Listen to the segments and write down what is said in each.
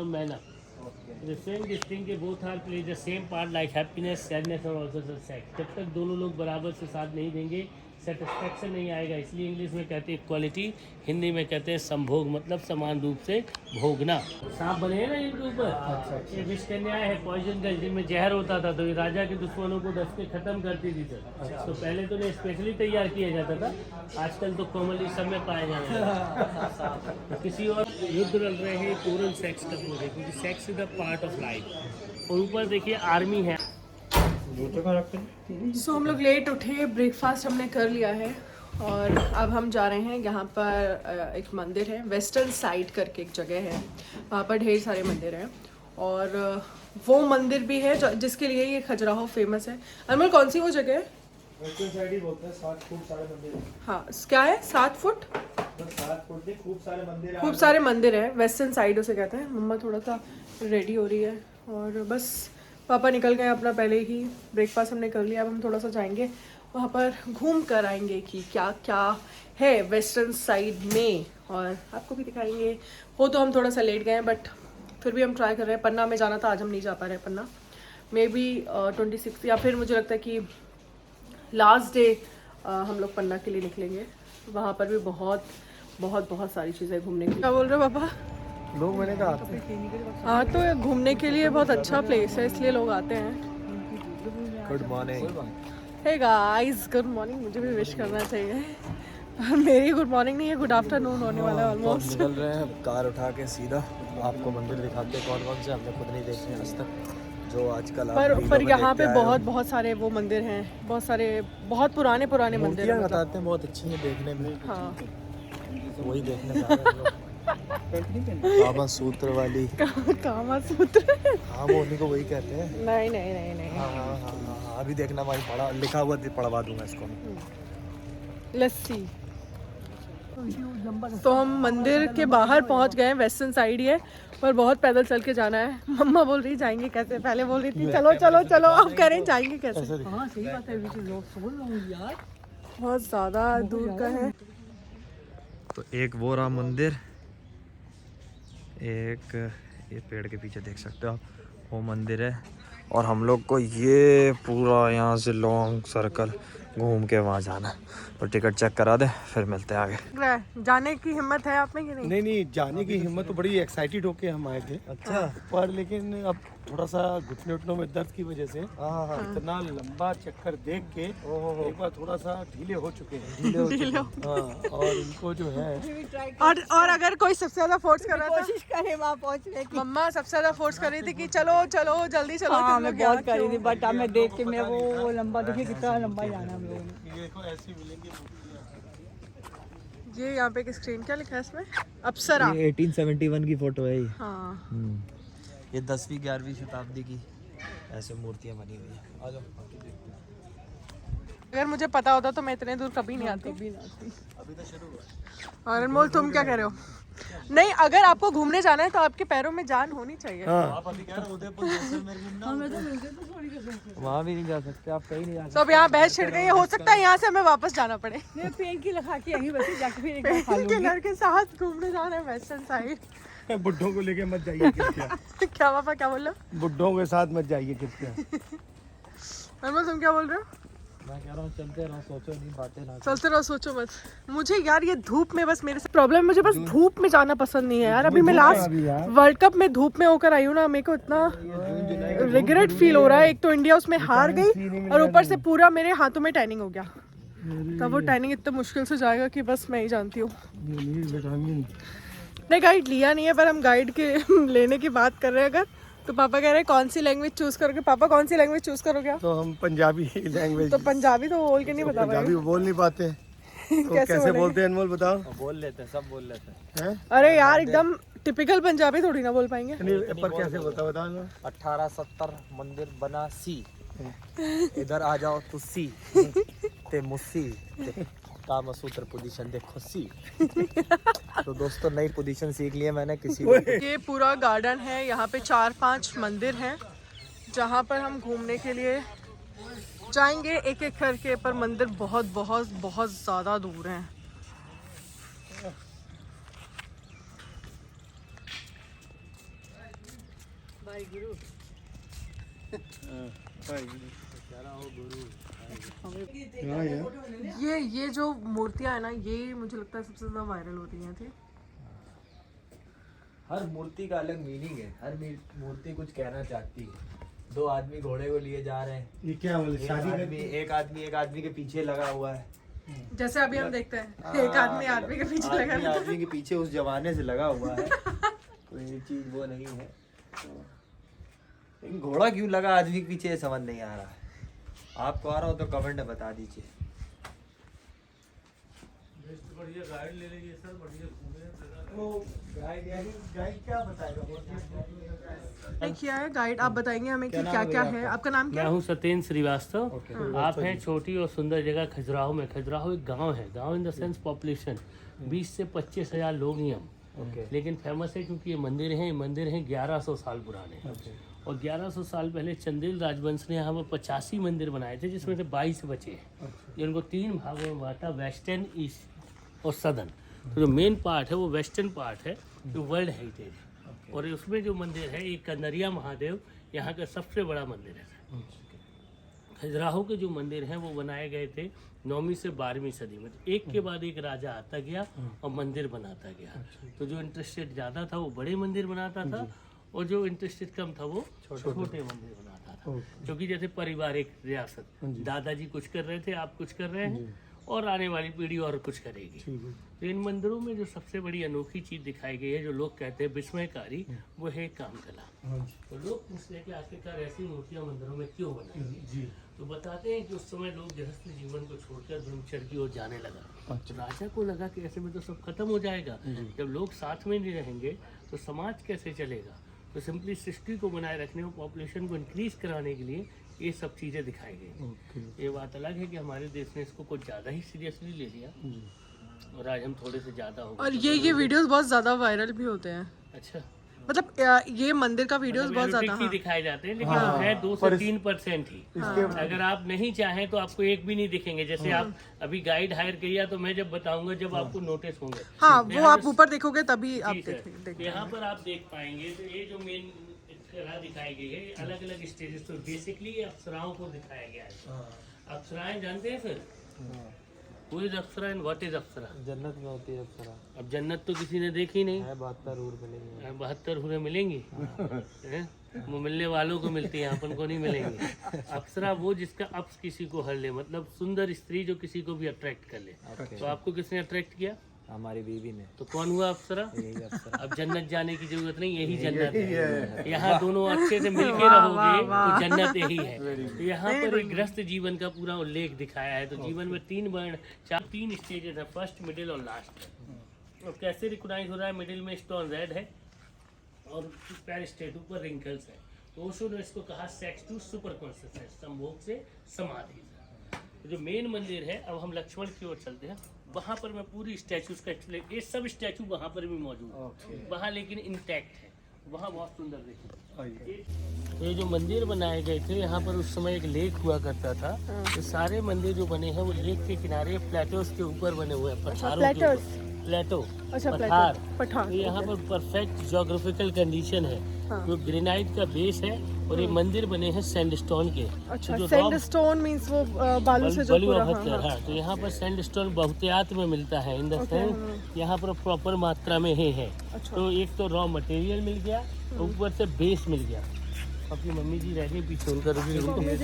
manner. The same this thing के both are play the same part like happiness, sadness और also the sex. जब तक दोनों लोग बराबर से साथ नहीं देंगे सेटिस्फेक्शन नहीं आएगा, इसलिए इंग्लिश में कहते हैं इक्वालिटी, हिंदी में कहते हैं संभोग, मतलब समान रूप से भोगना। सांप बने हैं ना इनके ऊपर, ये विष कन्या है पॉइजन का, जिनमें जहर होता था तो ये राजा के दुश्मनों को दस के खत्म करती थी सर। तो पहले तो इन्हें स्पेशली तैयार किया जाता था, आजकल तो कॉमनली सब में पाए जाने लगे। किसी और युद्ध लड़ रहे हैं ओरल सेक्स का हो रहे, क्योंकि sex is the part of life. और ऊपर देखिए आर्मी है। सो हम लोग लेट उठे, ब्रेकफास्ट हमने कर लिया है और अब हम जा रहे हैं। यहाँ पर एक मंदिर है, वेस्टर्न साइड करके एक जगह है, वहाँ पर ढेर सारे मंदिर हैं और वो मंदिर भी है जिसके लिए ये खजुराहो फेमस है। अनमोल कौन सी वो जगह है? वेस्टर्न साइड ही बोलते हैं, 7 फुट सारे मंदिर हैं। हाँ क्या है 7 फुट? 7 फुट नहीं, खूब सारे मंदिर हैं। खूब सारे मंदिर हैं, वेस्टर्न साइड उसे कहते हैं। मम्मा थोड़ा सा रेडी हो रही है और बस पापा निकल गए अपना, पहले ही ब्रेकफास्ट हमने कर लिया। अब हम थोड़ा सा जाएंगे वहाँ पर, घूम कर आएंगे कि क्या क्या है वेस्टर्न साइड में और आपको भी दिखाएंगे। हो तो हम थोड़ा सा लेट गए हैं बट फिर भी हम ट्राई कर रहे हैं। पन्ना में जाना था, आज हम नहीं जा पा रहे हैं पन्ना। मे बी 26 या फिर मुझे लगता है कि लास्ट डे हम लोग पन्ना के लिए निकलेंगे। वहाँ पर भी बहुत बहुत बहुत सारी चीज़ें घूमने की। क्या बोल रहे हो पापा? लोग मैंने कहा हाँ तो घूमने के लिए बहुत अच्छा प्लेस है, इसलिए लोग आते हैं। Good morning. Hey guys, good morning. मुझे भी विश करना चाहिए। मेरी गुड मॉर्निंग नहीं है, गुड आफ्टरनून होने वाला है ऑलमोस्ट। निकल रहे हैं कार उठा के सीधा। आपको मंदिर दिखाते हैं कौन कौन से, हमने खुद नहीं देखे आज तक, जो आजकल आप पर यहाँ पे बहुत सारे वो मंदिर हैं, बहुत सारे बहुत पुराने मंदिर हैं। बताते हैं बहुत अच्छी है देखने में। हाँ तो वही देखने जा रहे हैं। कामा सूत्र वाली। कामा सूत्र? हाँ वो उन्हीं को वही कहते हैं। नहीं नहीं नहीं नहीं। हाँ हाँ हाँ हाँ, अभी देखना भाई, पढ़ा लिखा हुआ पढ़वा दूंगा इसको। लस्सी। तो हम मंदिर के बाहर पहुंच गए, वेस्टर्न साइड ही है पर बहुत पैदल चल के जाना है। मम्मा बोल रही जाएंगे कैसे, पहले बोल रही थी चलो चलो चलो, अब कह रहे हैं जाएंगे कैसे। हाँ सही बात है, यार बहुत ज़्यादा दूर का है। तो एक वो रहा मंदिर, एक ये पेड़ के पीछे देख सकते हो आप, वो मंदिर है। और हम लोग को ये पूरा यहाँ से लॉन्ग सर्कल घूम के वहाँ जाना है। तो टिकट चेक करा दे, फिर मिलते हैं आगे। जाने की हिम्मत है आप में कि नहीं? नहीं, जाने की हिम्मत तो बड़ी एक्साइटेड होके हम आए थे। अच्छा। पर लेकिन अब थोड़ा सा घुटने उठनों में दर्द की वजह से इतना लंबा चक्कर देख के एक बार थोड़ा सा ढीले हो चुके हैं। हाँ, और इनको जो है और अगर कोई सबसे ज्यादा फोर्स कर रहा था, कोशिश करे वहाँ पहुँचने की। मम्मा सबसे ज्यादा फोर्स कर रही थी कि चलो चलो जल्दी चलो। हाँ मैं बहुत करी थी बट मैं देख के मेरा वो लंबा, देखिए कितना लंबा जाना हम लोगों ने। ऐसी मिलेंगे। ये यहाँ पे एक स्क्रीन, क्या लिखा है इसमें? अप्सरा। ये 1871 की फोटो है ये। हाँ ये 10वीं 11वीं शताब्दी की ऐसे मूर्तियाँ बनी हुई है। आ जाओ। अगर मुझे पता होता तो मैं इतने दूर कभी नहीं आती। अभी तो शुरू हुआ। और अनमोल तुम क्या कह रहे हो? नहीं, अगर आपको घूमने जाना है तो आपके पैरों में जान होनी चाहिए। आप अभी कह रहे हो उदयपुर जैसलमेर घूमना, वहाँ भी नहीं जा सकते आप, कहीं नहीं जा सकते। तो अब यहाँ बहस छिड़ गई है, हो सकता है यहाँ से हमें वापस जाना पड़े। मैं पेन की लगा के यहीं बस जाके फिर एक बार खा के घर के साथ घूमने जाना है वेस्टर्न साइड। बुड्ढों को लेके मत जाइए कृपया। क्या पापा क्या बोल रहे हो? बुड्ढों के साथ मत जाइए कृपया। अनमोल तुम क्या बोल रहे हो? मैं कह रहा हूँ चलते रहो, सोचो नहीं, बातें ना चलते रहो, सोचो मत। मुझे यार ये धूप में बस मेरे से प्रॉब्लम, मुझे बस धूप में जाना पसंद नहीं है यार। अभी मैं लास्ट वर्ल्ड कप में धूप में होकर आई हूँ ना, मेरे को इतना रिग्रेट फील हो रहा है। एक तो इंडिया उसमें हार गई और ऊपर से पूरा मेरे हाथों में टैनिंग हो गया। तब वो टैनिंग इतना मुश्किल से जाएगा कि बस मैं ही जानती हूँ। नहीं गाइड लिया नहीं है, पर हम गाइड के लेने की बात कर रहे हैं। अगर तो पापा कह रहे हैं कौन सी लैंग्वेज चूज करोगे? पापा कौन सी लैंग्वेज चूज करोगे? तो हम पंजाबी लैंग्वेज। तो पंजाबी तो बोल के नहीं बता पाएंगे। पंजाबी बोल नहीं पाते। तो कैसे बोलते हैं अनमोल, बताओ। बोल लेते हैं, सब बोल लेते हैं। अरे यार एकदम टिपिकल पंजाबी थोड़ी ना बोल पाएंगे। नहीं, पर कैसे बोलता बताओ ना। 1870 मंदिर बना सी, इधर आ जाओ तो सी ते मुसी ते कामा सूत्र पोजीशन देखो सी। तो दोस्तों नई पोजीशन सीख लिया मैंने किसी को। ये पूरा गार्डन है, यहाँ पे 4-5 मंदिर हैं जहाँ पर हम घूमने के लिए जाएंगे एक एक करके, पर मंदिर बहुत बहुत बहुत ज़्यादा दूर हैं। भाई गुरु ये जो मूर्तियाँ है ना, ये मुझे लगता है सबसे ज़्यादा वायरल हो रही हैं थी। हर मूर्ति का अलग मीनिंग है, हर मूर्ति कुछ कहना चाहती है। दो आदमी घोड़े को लिए जा रहे हैं, ये क्या बोले एक आदमी के पीछे लगा हुआ है। जैसे अभी हम देखते हैं एक आदमी के पीछे लगा है। आदमी के पीछे उस जमाने से लगा हुआ है। कोई चीज वो नहीं है। लेकिन घोड़ा क्यों लगा आदमी के पीछे समझ नहीं आ रहा है। आपको आ रहा हो तो कमेंट में बता दीजिए। बढ़िया गाइड ले लीजिए सर, बढ़िया गाइड क्या बताएगा? क्या है गाइड, आप बताएंगे हमें कि क्या क्या है। आपका नाम क्या मैं है? हूँ सत्येंद्र श्रीवास्तव। आप हैं छोटी और सुंदर जगह खजुराहो में। खजुराहो एक गांव है, गांव इन द सेंस पॉपुलेशन 20 से 25 हज़ार लोग ही हम। लेकिन फेमस है क्योंकि ये मंदिर हैं 1100 साल पुराने। और 1100 साल पहले चंदेल राजवंश ने यहाँ पर 85 मंदिर बनाए थे, जिसमें से 22 बचे हैं, जिनको 3 भागों में बांटा, वेस्टर्न, ईस्ट और सदर्न। तो जो मेन पार्ट है वो वेस्टर्न पार्ट है, जो वर्ल्ड हेरिटेज है। और उसमें जो मंदिर है, एक कन्हैया महादेव यहाँ का सबसे बड़ा मंदिर है। खजुराहो के जो मंदिर हैं वो बनाए गए थे 9वीं से 12वीं सदी में। एक के बाद एक राजा आता गया और मंदिर बनाता गया। तो जो इंटरेस्टेड ज़्यादा था वो बड़े मंदिर बनाता था, और जो इंटरेस्टेड कम था वो छोटे मंदिर बनाता था। क्योंकि जैसे पारिवारिक रियासत, दादाजी कुछ कर रहे थे, आप कुछ कर रहे हैं, और आने वाली पीढ़ी और कुछ करेगी। तो इन मंदिरों में जो सबसे बड़ी अनोखी चीज़ दिखाई गई है, जो लोग कहते हैं विस्मयकारी, वो है काम कला। तो लोग पूछते हैं कि आखिरकार ऐसी मूर्तियाँ मंदिरों में क्यों बनाई। तो बताते हैं कि उस समय लोग गृहस्थ जीवन को छोड़कर ब्रह्मचर्य की ओर जाने लगा। तो राजा को लगा कि ऐसे में तो सब खत्म हो जाएगा। जब लोग साथ में नहीं रहेंगे तो समाज कैसे चलेगा। तो सिंपली सृष्टि को बनाए रखने और पॉपुलेशन को इंक्रीज कराने के लिए ये सब चीज़ें दिखाई गई। ये बात अलग है कि हमारे देश ने इसको कुछ ज़्यादा ही सीरियसली ले लिया, और आज हम थोड़े से ज़्यादा हो गए। और ये वीडियोस बहुत ज़्यादा वायरल भी होते हैं। अच्छा, मतलब ये मंदिर का वीडियोस बहुत ज्यादा ही दिखाए जाते हैं, लेकिन है 2 से 3% ही। अगर आप नहीं चाहें तो आपको एक भी नहीं दिखेंगे। जैसे आप अभी गाइड हायर किया, तो मैं जब बताऊंगा जब आपको नोटिस होंगे। हाँ, वो आप ऊपर देखोगे तभी आप देखेंगे। यहाँ पर आप देख पाएंगे। तो ये जो मेन कला दिखाई गई है, अलग अलग स्टेजेस। तो बेसिकली ये अप्सराओं को दिखाया गया है। अप्सराएं जानते हैं फिर? Who is Apsara and what is Apsara? जन्नत में होती है अप्सरा। अब जन्नत तो किसी ने देखी नहीं है। 72 हूर मिलेंगे। 72 हूरें मिलेंगी? हैं? वो मिलने वालों को मिलती है, अपन को नहीं मिलेंगी। अप्सरा वो जिसका अप्स किसी को हर ले, मतलब सुंदर स्त्री जो किसी को भी अट्रैक्ट कर ले। तो आपको किसने अट्रैक्ट किया? हमारी बीवी ने। तो कौन हुआ अप्सरा? यही अप्सरा। अब जन्नत जाने की जरूरत नहीं, यही जन्नत है। यहाँ दोनों अच्छे से मिलके रहोगे तो जन्नत यही है। तो यहाँ पर एक गृहस्थ जीवन का पूरा उल्लेख दिखाया है। तो जीवन में 3 वर्ण, 3 स्टेजेस है, फर्स्ट, मिडिल और लास्ट। और कैसे रिकॉग्नाइज हो रहा है? मिडिल में स्टोन रेड है और पैर स्टेट ऊपर रिंकल्स है। तो ओशो ने इसको कहा सेक्स टू सुपर कॉन्शियसनेस, संभोग से समाधि। तो जो मेन मंदिर है, अब हम लक्ष्मण की ओर चलते हैं। वहाँ पर मैं पूरी स्टैचूज का एक्सप्लेन, ये सब स्टैचू वहाँ पर भी मौजूद है। वहाँ लेकिन इंटैक्ट है, वहाँ बहुत सुंदर देखिए। तो ये जो मंदिर बनाए गए थे, यहाँ पर उस समय एक लेक हुआ करता था। तो सारे मंदिर जो बने हैं वो लेक के किनारे प्लेटोस के ऊपर बने हुए हैं, पठारों के ऊपर। प्लेटो, पठार। तो यहाँ पर परफेक्ट ज्योग्राफिकल कंडीशन है। जो ग्रेनाइट का बेस है, और ये मंदिर बने हैं सैंडस्टोन के। अच्छा, सैंडस्टोन मींस वो बालू से जो पूरा। हाँ, तो यहाँ पर सैंडस्टोन बहुतायत में मिलता है। इन द सेंस यहाँ पर प्रॉपर मात्रा में ही है। तो एक तो रॉ मटेरियल मिल गया, ऊपर से बेस मिल गया। अपनी मम्मी जी रह गई पीछे, उनका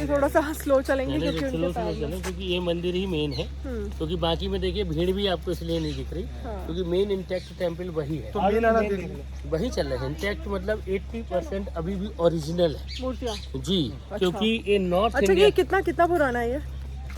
थोड़ा सा स्लो चलेंगे क्योंकि ये मंदिर ही मेन है। क्योंकि बाकी में देखिए भीड़ भी आपको इसलिए नहीं दिख रही, क्योंकि मेन इंटैक्ट टेम्पल वही है। तो वही चल रहा है इंटैक्ट, मतलब 80% अभी भी ओरिजिनल है मूर्तियाँ जी। क्योंकि ये नॉर्थ अच्छा, इंडिया। ये कितना पुराना है?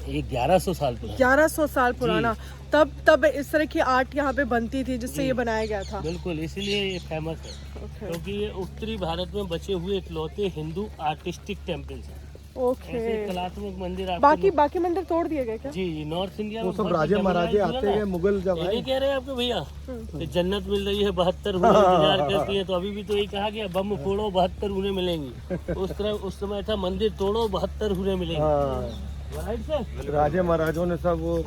ये 1100 साल पुराना। 1100 साल पुराना। तब इस तरह की आर्ट यहाँ पे बनती थी, जिससे ये बनाया गया था। बिल्कुल, इसीलिए ये फेमस है। क्योंकि ये उत्तरी भारत में बचे हुए इकलौते हिंदू आर्टिस्टिक टेम्पल्स हैं। ऐसे कलात्मक मंदिर बाकी मंदिर तोड़ दिए गए क्या? जी, नॉर्थ इंडिया में सब राजे महाराजे आते हैं, मुगल जब ये कह रहे हैं आपके भैया कि जन्नत मिल रही है 72 हूरें करती है। तो अभी भी तो यही कहा गया, बम फोड़ो 72 हूरें मिलेंगी। उस तरह उस समय था, मंदिर तोड़ो 72 हूरें मिलेंगी। राजे महाराजों ने सब वो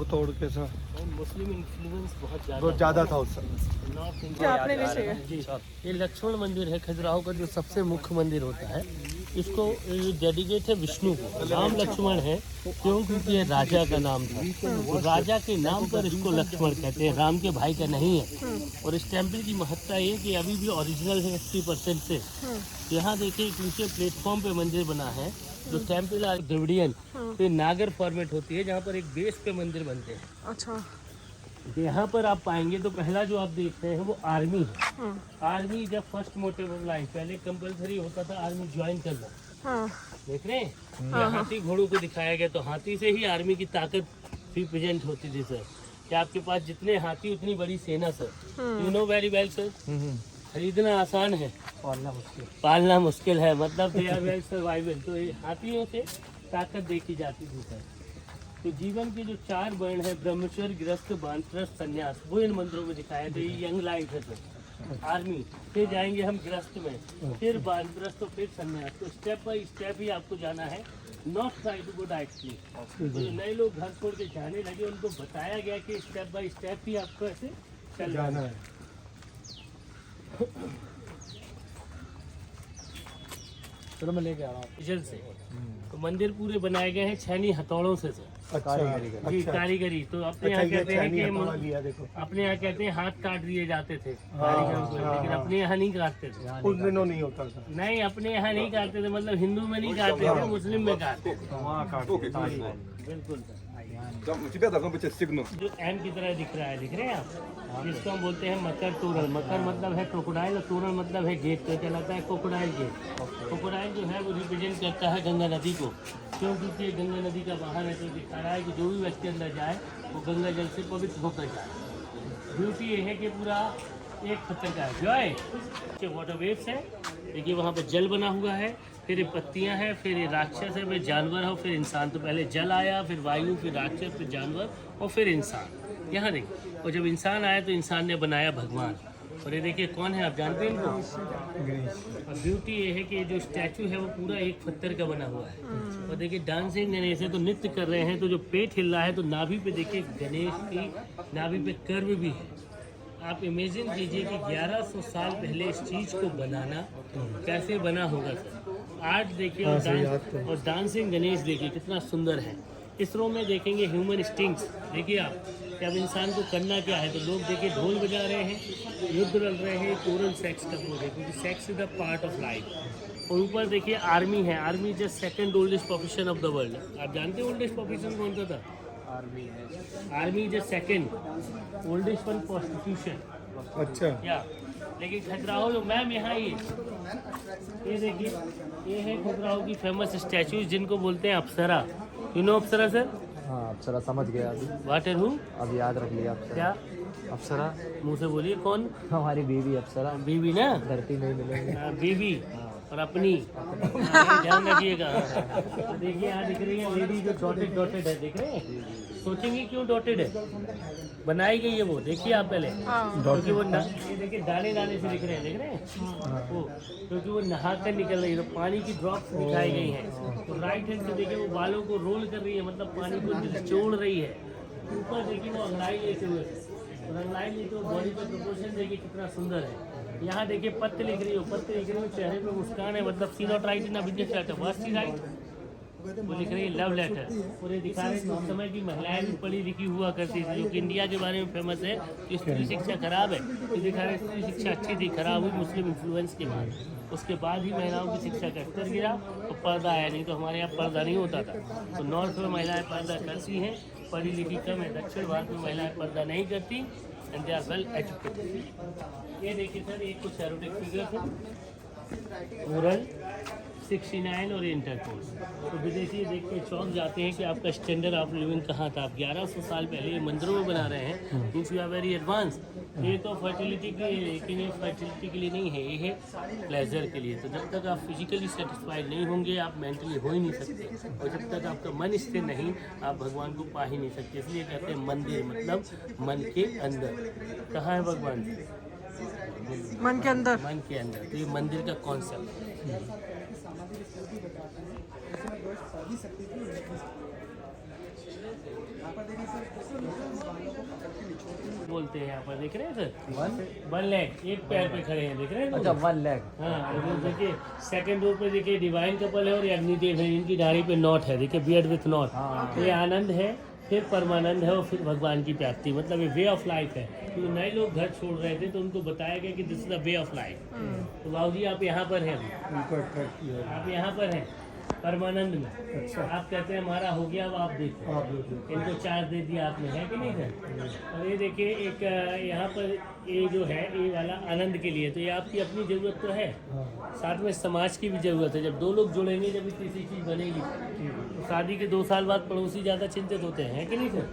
तोड़ के सब मुस्लिम इन्फ्लुएंस बहुत बहुत ज़्यादा था उस समय। नॉर्थ क्या इंडिया। आपने भी चाहिए? जी, ये लक्ष्मण मंदिर है खजुराहो का, जो सबसे मुख्य मंदिर होता है। इसको डेडिकेट है विष्णु को। राम लक्ष्मण है क्यों? क्योंकि ये राजा का नाम था, तो राजा के नाम पर इसको लक्ष्मण कहते हैं, राम के भाई का नहीं है। और इस टेम्पल की महत्ता ये कि अभी भी ओरिजिनल है 80% से। यहाँ देखिए नीचे प्लेटफॉर्म पे मंदिर बना है, जो टेम्पल आर द्रविडियन तो नागर फॉर्मेट होती है, जहाँ पर एक बेस पे मंदिर बनते हैं। अच्छा। यहाँ पर आप पाएंगे तो पहला जो आप देख रहे हैं वो आर्मी है। आर्मी जब फर्स्ट मोटिव ऑफ लाइफ, पहले कंपलसरी होता था आर्मी ज्वाइन करना। हाँ। देख रहे हैं ये हाथी घोड़ों को दिखाया गया, तो हाथी से ही आर्मी की ताकत रिप्रेजेंट होती थी सर। कि आपके पास जितने हाथी उतनी बड़ी सेना sir. You know very well sir. खरीदना आसान है, पालना मुश्किल है, मतलब दे आर वेल सर्वाइवल। तो ये हाथियों से ताकत देखी जाती थी सर। तो जीवन के जो 4 वर्ण है, ब्रह्मचर्य, गृहस्थ, वानप्रस्थ, संन्यास, वो इन मंत्रों में दिखाया। तो ये यंग लाइफ है सर। आर्मी, फिर जाएंगे हम गृहस्थ में, फिर वानप्रस्थ, फिर संन्यास। तो स्टेप बाय स्टेप ही आपको जाना है, not try to go directly. तो जो नए लोग घर छोड़ के जाने लगे उनको बताया गया कि स्टेप बाय स्टेप ही आपको ऐसे चल जाना है। चलो मैं लेके आ रहा हूँ। विजन से तो मंदिर पूरे बनाए गए हैं छेनी हथौड़ों से सर। जी, कारीगरी। तो अपने यहाँ कहते हैं कि अपने यहाँ कहते हैं हाथ काट दिए जाते थे कारीगरों को, लेकिन अपने यहाँ नहीं काटते थे। उस दिनों नहीं होता था। नहीं, अपने यहाँ नहीं काटते थे, मतलब हिंदू में नहीं काटते थे, मुस्लिम में काटते थे। बिल्कुल सर। जो एम की तरह दिख रहा है, दिख रहे हैं आप, जिसको हम बोलते हैं मकर तोरण। मकर मतलब है क्रोकोडाइल और तोरण मतलब है गेट, तो कहलाता है क्रोकोडाइल गेट। क्रोकोडाइल जो है वो रिप्रेजेंट करता है गंगा नदी को, क्यों? क्योंकि ये गंगा नदी का वाहन है, तो दिखा रहा है कि जो भी व्यक्ति अंदर जाए वो गंगा जल से पवित्र होकर जाए। ब्यूटी ये है कि पूरा एक पत्थर का है, जो वाटर वेव्स है। देखिए वहाँ पर जल बना हुआ है, फिर ये पत्तियाँ हैं, फिर ये राक्षस है, फिर जानवर है, फिर इंसान। तो पहले जल आया, फिर वायु, फिर राक्षस, फिर जानवर और फिर इंसान। यहाँ देखिए, और जब इंसान आया तो इंसान ने बनाया भगवान। और ये देखिए कौन है, आप जानते हैं इनको? और ब्यूटी ये है कि ये जो स्टैचू है वो पूरा एक पत्थर का बना हुआ है। और देखिए डांसिंग गणेश है, तो नृत्य कर रहे हैं, तो जो पेट हिल रहा है, तो नाभि पे देखिए गणेश की नाभि पे कर्व भी है। आप इमेजिन कीजिए कि 1100 साल पहले इस चीज़ को बनाना कैसे बना होगा सर। आर्ट देखिए और डांसिंग गणेश देखिए कितना सुंदर है। इस रो में देखेंगे ह्यूमन इंस्टिंक्ट्स। देखिए आप कि अब इंसान को करना क्या है, तो लोग देखिए ढोल बजा रहे हैं, युद्ध लड़ रहे हैं, ओरल सेक्स का वो है, क्योंकि sex is the part of life. और ऊपर देखिए आर्मी है। Army is second oldest profession of the world. आप जानते हैं ओल्डेस्ट प्रोफेशन कौन सा था? Army is second oldest one prostitution. अच्छा। या लेकिन खजुराहो लोग, मैम यहाँ ये देखिए, ये है खजुराहो की फेमस स्टैचू जिनको बोलते हैं Apsara. You know Apsara sir? हाँ अप्सरा समझ गया अभी। वाट एर हु? अब याद रख लिया अप्सरा। क्या अप्सरा? मुँह से बोलिए कौन? हमारी बीवी अप्सरा। बीवी ना, धरती में मिलेंगे। बीवी और अपनी ध्यान रखिएगा। तो देखिए यहाँ दिख रही है लेडी जो डॉटेड डॉटेड है, देख रहे हैं? सोचेंगे क्यों डॉटेड है, बनाई गई है वो। देखिए आप पहले, क्योंकि वो ये देखिए दाने दाने से दिख रहे हैं, देख रहे हैं वो, क्योंकि वो नहा कर निकल रही है, तो पानी की ड्रॉप्स दिखाई गई हैं। तो राइट हैंड से देखिए वो बालों को रोल कर रही है, मतलब पानी को निचोड़ रही है। ऊपर देखिए वो अंगड़ाई लेते हुए, अंगड़ाई लेते हुए बॉडी का प्रोपोर्शन देखिए कितना सुंदर है। यहाँ देखिए पत्ते लिख रही हो, पत्ते लिख रही हो, चेहरे पे मुस्कान है, मतलब she not write in business letter, first ही राइट। वो लिख रही है लव लेटर। पूरे दिखा रहे हैं उस समय की महिलाएं भी पढ़ी लिखी हुआ करती थी, जो कि इंडिया के बारे में फेमस है कि स्त्री शिक्षा खराब है। तो दिखा रहे स्त्री शिक्षा अच्छी थी, खराब हुई मुस्लिम इन्फ्लुएंस के बाद। उसके बाद ही महिलाओं की शिक्षा का स्तर गिरा तो पर्दा आया, नहीं तो हमारे यहाँ पर्दा नहीं होता था। तो नॉर्थ में महिलाएं पर्दा करती हैं, पढ़ी लिखी कम है। दक्षिण भारत में महिलाएं पर्दा नहीं करती and they are well educated. ये देखिए सर, एक कुछ एरोटिक फिगर है, ओरल 69 और इंटरकोर्स। तो विदेशी देख के चौंक जाते हैं कि आपका स्टैंडर्ड ऑफ लिविंग कहाँ था। आप 1100 साल पहले ये मंदिरों में बना रहे हैं, means you are very advance. ये तो फर्टिलिटी के लिए, लेकिन ये फर्टिलिटी के लिए नहीं है, ये है प्लेजर के लिए। तो जब तक आप फिजिकली सेटिस्फाइड नहीं होंगे, आप मेंटली हो ही नहीं सकते, और जब तक आपका मन स्थिर नहीं, आप भगवान को पा ही नहीं सकते। इसलिए कहते हैं मंदिर मतलब मन के अंदर। कहाँ है भगवान? मन के अंदर। मन के अंदर। तो ये मंदिर का कॉन्सेप्ट है। बोलते हैं यहाँ पर, देख रहे हैं सर, वन लेग, एक पैर पे खड़े हैं, देख रहे हैं अच्छा दोनों? 1 लेग। हाँ, और देखिए सेकंड रो पे देखिए डिवाइन कपल है और ये अग्निदेव है, इनकी दाढ़ी पे नॉट है, देखिए बियर्ड विथ नॉट। ये आनंद है, फिर परमानंद है और फिर भगवान की प्राप्ति, मतलब ये वे ऑफ लाइफ है। तो नए लोग घर छोड़ रहे थे तो उनको बताया गया कि this is the way of life. तो बाबू जी आप यहाँ पर हैं, आप यहाँ पर हैं परमानंद में। अच्छा। आप कहते हैं हमारा हो गया, अब आप देखो, इनको चार्ज दे दिया आपने, है कि नहीं सर? और ये देखिए एक यहाँ पर ये जो है ये वाला आनंद के लिए, तो ये आपकी अपनी जरूरत तो है, साथ में समाज की भी जरूरत है। जब दो लोग जुड़ेंगे जब तीसरी चीज बनेगी। तो शादी के 2 साल बाद पड़ोसी ज्यादा चिंतित होते हैं, है कि नहीं सर?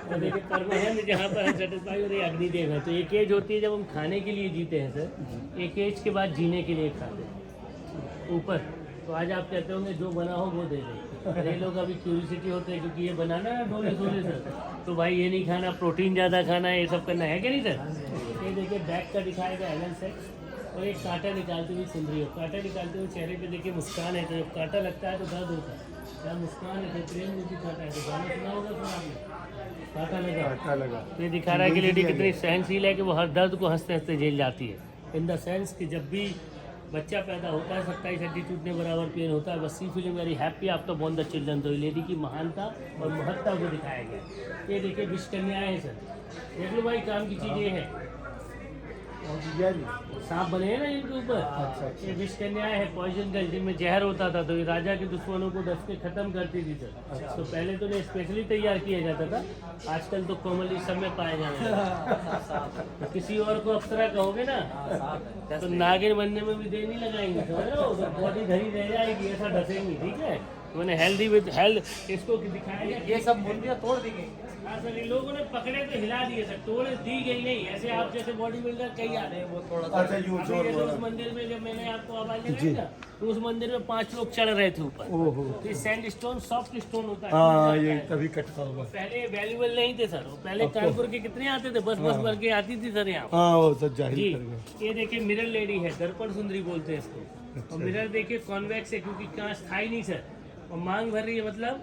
तो देखिए परमानंद जहाँ पर हम सेटिस्फाई, और ये अग्निदेव है। तो एक एज होती है जब हम खाने के लिए जीते हैं सर, एक एज के बाद जीने के लिए खाते हैं ऊपर। तो आज आप कहते होंगे जो बना हो वो दे दे। अरे लोग अभी क्यूरियोसिटी होते हैं क्योंकि ये बनाना है डोले सोले सर, तो भाई ये नहीं खाना, प्रोटीन ज़्यादा खाना है, ये सब करना है कि नहीं सर? ये देखिए बैक का दिखाएगा एनल सेक्स, और एक कांटा निकालते हुए सुन रही हो, कांटा निकालते हुए चेहरे पे देखिए मुस्कान है, तो जब कांटा लगता है तो दर्द होता है, जब मुस्कान है तो प्रेम रूपी कांटा है। तो गाना सुना होगा फिर आपने, कांटा लगा। तो ये दिखा रहा है कि लेडी कितनी सहनशील है कि वो हर दर्द को हंसते हंसते झेल जाती है। इन द सेंस कि जब भी बच्चा पैदा होता है 27 हड्डी टूटने बराबर पेन होता है, बस she feeling very happy after born the children. तो लेडी की महानता और महत्ता को दिखाया गया। ये देखिए विष कन्याएं हैं सर, देख लो भाई काम की चीज़ ये है, सांप बने हैं ना इनके ऊपर। ये विष कन्याएं है, पॉइजन गर्ल, जिनमें जहर होता था तो ये राजा के दुश्मनों को दस के खत्म करती थी सर। तो पहले तो इन्हें स्पेशली तैयार किया जाता था, आजकल तो कॉमनली सब में पाए जाने लगे। तो किसी और को अप्सरा कहोगे ना तो नागिन बनने में भी देर नहीं लगाएंगे, समझ रहे हो? तो बॉडी धरी रह जाएगी, ऐसा ढसेंगी, ठीक है? मैंने हेल्दी विद हेल्थ इसको दिखाया गया। ये सब मुर्गियाँ तोड़ दी गई। हाँ सर, इन लोगों ने पकड़े तो हिला दिए सर, तोड़ दी गई नहीं। ऐसे आप जैसे बॉडी बिल्डर कई आते हैं, वो थोड़ा सा जैसे उस मंदिर में जब मैंने आपको आवाज लगाई ना, तो उस मंदिर में 5 लोग चढ़ रहे थे ऊपर। तो सैंडस्टोन सॉफ्ट स्टोन होता है। हाँ, ये तभी कटता होगा। पहले वैल्यूबल नहीं थे सर, पहले कानपुर के कितने आते थे, बस भर के आती थी सर यहाँ जी। ये देखिए मिरर लेडी है, दर्पण सुंदरी बोलते हैं इसको। और मिरर देखिए कॉन्वेक्स है क्योंकि कांच था ही नहीं सर, और मांग भर रही है, मतलब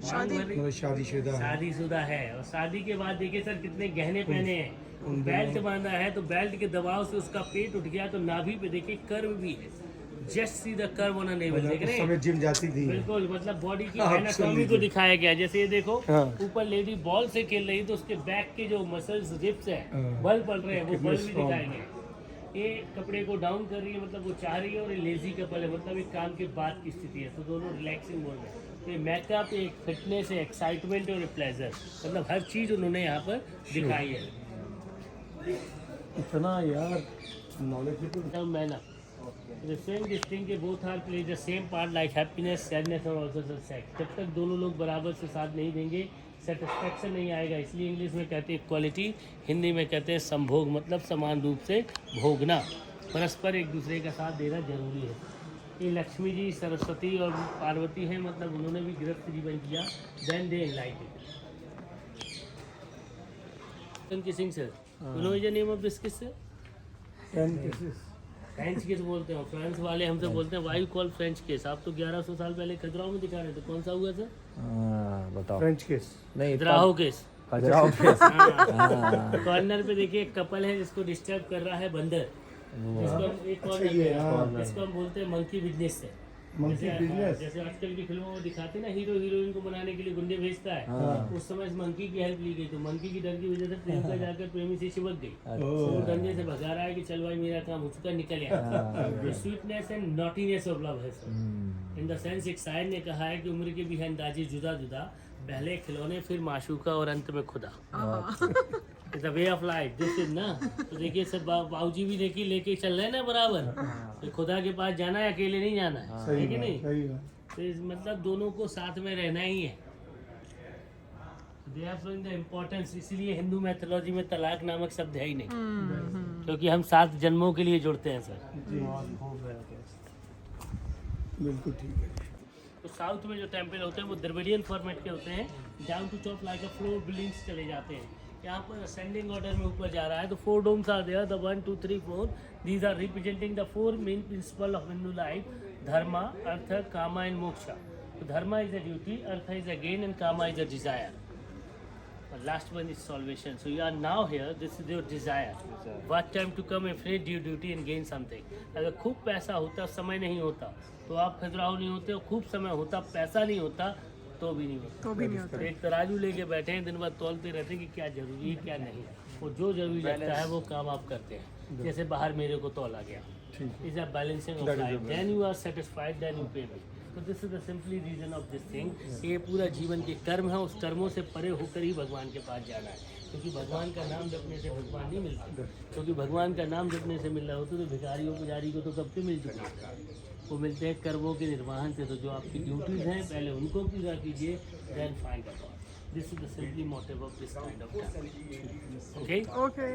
शादीशुदा है। और शादी के बाद देखिए सर कितने गहने पहने हैं, बेल्ट बांधा है, तो बेल्ट के दबाव से उसका पेट उठ गया, तो नाभि पे देखिए कर्व भी है, just see the curve on a naval, देख रहे हैं? जिम जाती थी बिल्कुल, मतलब बॉडी की एनाटॉमी को दिखाया गया। जैसे ये देखो ऊपर लेडी बॉल से खेल रही है, तो उसके बैक के जो मसल्स रिप्स है बल पड़ रहे हैं, वो बल भी दिखाएंगे। ये कपड़े को डाउन कर रही है, मतलब वो चाह रही है, और ये लेजी कपल है, मतलब एक काम के बाद की स्थिति है, तो दोनों रिलैक्सिंग मोड में। तो ये मेकअप, एक फिटनेस, एक्साइटमेंट और प्लेजर, मतलब हर चीज़ उन्होंने यहाँ पर दिखाई है। इतना यार knowledgeable man up the same distinct both are play the same part like happiness, sadness और also sex। जब तक दोनों लोग बराबर से साथ नहीं देंगे सेटिस्फैक्शन नहीं आएगा। इसलिए इंग्लिश में कहते हैं इक्वालिटी, हिंदी में कहते हैं संभोग, मतलब समान रूप से भोगना, परस्पर एक दूसरे का साथ देना जरूरी है। ये लक्ष्मी जी, सरस्वती और पार्वती हैं, मतलब उन्होंने भी गृहस्थ जीवन किया, then they enlightened. Kissing sir, no is the name of this kiss? French kiss बोलते हैं, फ्रांस वाले हमसे बोलते हैं वाई कॉल फ्रेंच किस। आप तो 1100 साल पहले खजुराहो में दिखा रहे थे, कौन सा हुआ सर? बताओ। फ्रेंच किस नहीं, खजुराहो किस। खजुराहो किस। कॉर्नर पे देखिए एक कपल है जिसको डिस्टर्ब कर रहा है बंदर, इसको हम बोलते हैं मंकी बिजनेस से। जैसे आजकल की फिल्मों में दिखाते ना, हीरो हीरोइन को बनाने के लिए गुंडे भेजता है, उस समय मंकी की हेल्प ली गई, तो मंकी की डर की वजह से प्रेमिका जाकर प्रेमी से चिपक गई, वो धंधे से भगा रहा है कि चल भाई मेरा काम हो चुका, निकल आया। Sweetness and naughtiness of love है सर। इन द सेंस एक शायर ने कहा है कि उम्र के भी है अंदाजे जुदा जुदा, पहले खिलौने फिर माशूका और अंत में खुदा। It's a way of life this is ना। तो देखिए सब बाबूजी भी देखिए लेके चल रहे हैं ना बराबर, तो खुदा के पास जाना है, अकेले नहीं जाना है कि नहीं? तो मतलब दोनों को साथ में रहना ही है। They are showing the importance. इसीलिए हिंदू मैथोलॉजी में तलाक नामक शब्द है ही नहीं, क्योंकि हम 7 जन्मों के लिए जुड़ते हैं सर। बिल्कुल ठीक है। तो साउथ में जो टेम्पल होते हैं वो द्रविडियन फॉर्मेट के होते हैं, down to top like a floor buildings चले जाते हैं। यहाँ पर असेंडिंग ऑर्डर में ऊपर जा रहा है, तो 4 domes are there, the 1 2 3 4, these are representing the 4 main principle of Hindu life, dharma, artha, kama and moksha. So dharma is a duty, artha is a gain, and kama is a desire. But last one is salvation. So you are now here, this is your desire. What time to come afraid your duty and gain something. अगर खूब पैसा होता, समय नहीं होता, तो आप खजुराहो नहीं होते, और खूब समय होता, पैसा नहीं होता, तो भी नहीं होता. तो भी नहीं होता. एक तराजू लेके बैठे हैं, दिन भर तौलते रहते हैं कि क्या जरूरी है क्या नहीं. वो जो जरूरी लगता है वो काम आप करते हैं. जैसे बाहर मेरे को तौला गया. Is a balancing of life. Then you are satisfied, then you pay me. तो this is the simply reason of this thing. ये पूरा जीवन के कर्म है, उस कर्मों से परे होकर ही भगवान के पास जाना है. क्योंकि भगवान का नाम जपने से भगवान नहीं मिलता. क्योंकि भगवान का नाम जपने से मिल रहा होता तो भिखारियों पुजारी को तो कब के मिल चुका है. वो मिलते हैं कर्मों के निर्वहन से. तो जो आपकी ड्यूटीज हैं पहले उनको पूरा कीजिए, then find a god. This is the simply motive of this kind of time. Okay okay.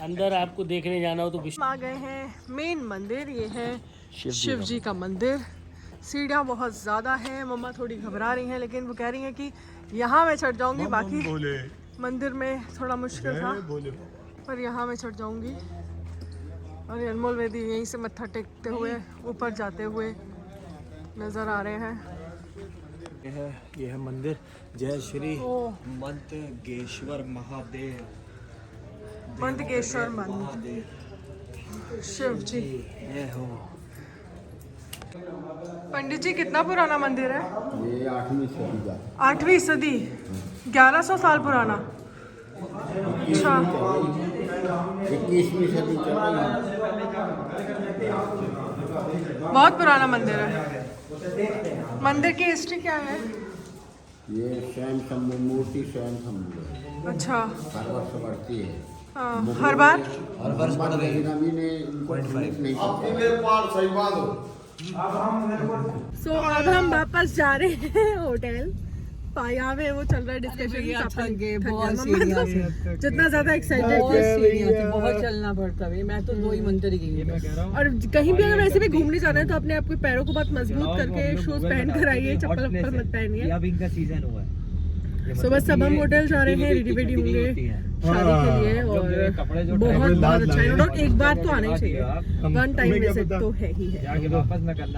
अंदर आपको देखने जाना हो तो हम आ गए हैं मेन मंदिर. ये है शिव जी का मंदिर. सीढ़ियाँ बहुत ज़्यादा हैं. मम्मा थोड़ी घबरा रही हैं, लेकिन वो कह रही हैं कि यहाँ मैं चढ़ जाऊँगी, बाकी मंदिर में थोड़ा मुश्किल था, पर यहाँ मैं चढ़ जाऊँगी. और ये अनमोल वेदी यहीं से मत्था टेकते हुए ऊपर जाते हुए नज़र आ रहे हैं. ये है मंदिर. जय श्री ओह, मंतगेश्वर महादेव. मंतकेश्वर मंदिर शिव जी. ये हो. पंडित जी, कितना पुराना मंदिर है? ये 8वीं सदी का. 8वीं सदी. 1100 साल पुराना. अच्छा. 21वीं सदी चल रही है. बहुत पुराना मंदिर है. मंदिर की हिस्ट्री क्या है? ये स्वयं शंभु मूर्ति स्वयं शंभु है. अच्छा. हर वर्ष बढ़ती है. हाँ, हर बार. लेकिन अभी ने उनको नहीं पता. सो अब हम वापस जा रहे हैं होटल. यहाँ पे वो चल रहा है डिस्कशन. जितना ज्यादा एक्साइटेड थे, बहुत चलना पड़ता है. मैं तो 2 ही मंदिर गई हूँ. और कहीं भी अगर वैसे भी घूमने जाना है तो अपने आपके पैरों को बहुत मजबूत करके शूज पहन कर आइए, चप्पल वप्पल मत पहनिए. अब इनका सीजन हुआ है. सो बस अब हम होटल जा रहे हैं, रेडी वेडी होंगे शादी के लिए. और बहुत बहुत अच्छा है. और एक बार तो आना ही चाहिए. 1 टाइम विजिट तो है ही है. वापस न करना.